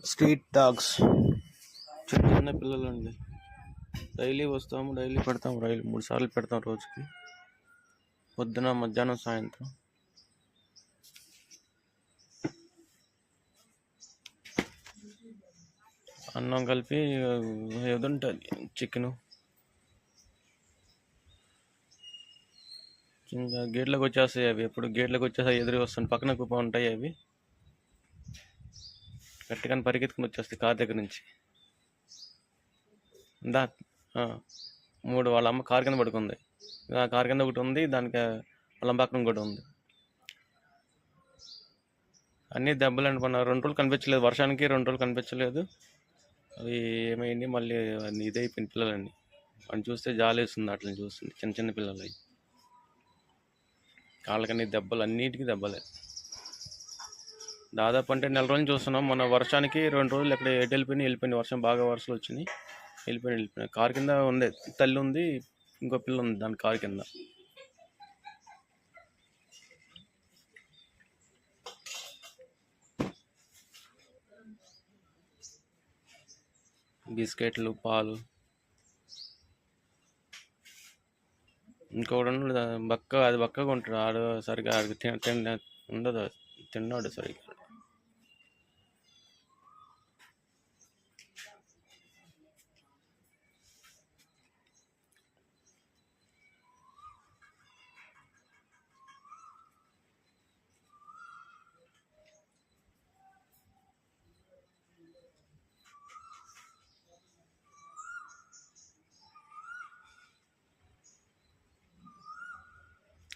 Street dogs చిన్న చిన్న పిల్లలు అండి. డైలీ వస్తాము, డైలీ పెడతాము. రైలు 3 సార్లు పెడతాం రోజుకి, పొద్దున, మధ్యాహ్నం, సాయంత్రం. అన్నం కలిపి ఏది ఉంటుంది, చికెను. ఇంకా గేట్లోకి వచ్చేస్తాయి అవి. ఎప్పుడు గేట్లోకి వచ్చేస్తాయి, ఎదురు వస్తాయి. పక్కన కుప్ప ఉంటాయి అవి. గట్టిగా పరిగెత్తుకుని వచ్చేస్తాయి కార్ దగ్గర నుంచి. దా 3 వాళ్ళ అమ్మ కారు కింద పడుకుంది. ఆ కారు కింద ఒకటి ఉంది, దానికి వాళ్ళ పక్కన ఇంకోటి ఉంది. అన్నీ దెబ్బలు అనుకున్నారు. 2 రోజులు కనిపించలేదు, వర్షానికి 2 రోజులు కనిపించలేదు. అవి ఏమైంది మళ్ళీ ఇదైపోయింది పిల్లలన్నీ. వాడిని చూస్తే జాలి వేస్తుంది, అట్లని చూస్తుంది. చిన్న చిన్న పిల్లలు అవి. కాళ్ళకన్నీ దెబ్బలు, అన్నిటికీ దెబ్బలే. దాదాపు అంటే 4 రోజులు చూస్తున్నాం. మన వర్షానికి 2 రోజులు ఎక్కడ ఎటు వెళ్ళిపోయింది. వర్షం బాగా వర్షాలు వచ్చినాయి, వెళ్ళిపోయినాయి. కారు కింద ఉంది, తల్లి ఉంది, ఇంకో పిల్ల ఉంది దాని కారు కింద. బిస్కెట్లు, పాలు. ఇంకొకడు అది బక్కగా ఉంటాడు. ఆడు సరిగా ఉండదు, తిన్నాడు సరిగ్గా.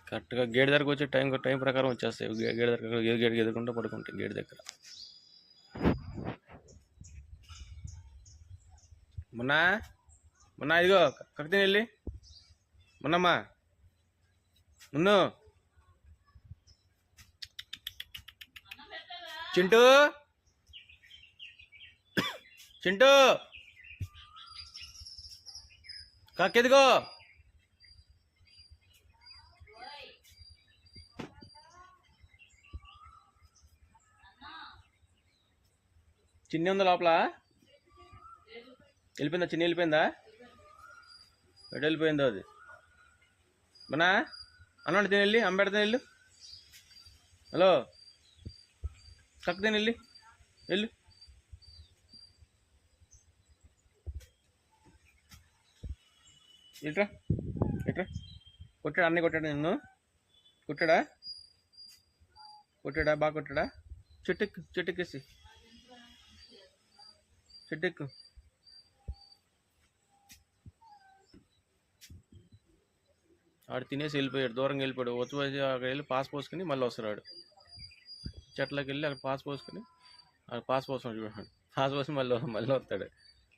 కరెక్ట్గా గేట్ దగ్గరకు వచ్చే టైం ప్రకారం వచ్చేస్తాయి. గేట్ దగ్గర గేట్ ఎదుర్కొంటూ పడుకుంటాయి గేట్ దగ్గర. మొన్న ఇదిగో కక్కితే వెళ్ళి మొన్నమ్మా మున్ను చింటూ చింటూ కక్కెదిగో. చిన్ని ఉందా లోపల? వెళ్ళిపోయిందా? చిన్ని వెళ్ళిపోయిందా? ఎటు వెళ్ళిపోయిందో అది. మనా అన్నాడు తిని వెళ్ళి, అమ్మ పెడతాను వెళ్ళు. హలో, కక్కుతాను వెళ్ళి వెళ్ళు. ఇట్రా ఇట్రా. కొట్టాడా? అన్నీ కొట్టాడా నిన్ను? కొట్టాడా? బాగా కొట్టాడా? చెట్టెక్కేసి చెట్టెక్కు. ఆడు తినేసి వెళ్ళిపోయాడు, దూరంగా వెళ్ళిపోయాడు. వచ్చి అక్కడ వెళ్ళి పాస్ పోసుకుని మళ్ళీ వస్తున్నాడు. చెట్లకి వెళ్ళి అక్కడ పాస్ పోసుకుని పాస్ పోసుకుని పాస్ పోసి మళ్ళీ వస్తాడు.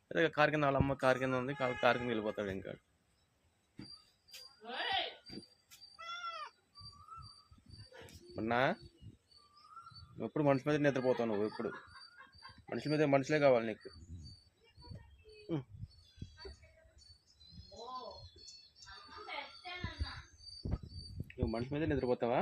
అదే కారు కింద వాళ్ళ అమ్మ కారు కింద ఉంది, కారు కింద వెళ్ళిపోతాడు. ఇంకా మొన్న ఎప్పుడు మనిషి మీద నిద్రపోతావు నువ్వు. ఎప్పుడు మనుషులే కావాలి నీకు. నువ్వు మనిషి మీద నిద్రపోతావా?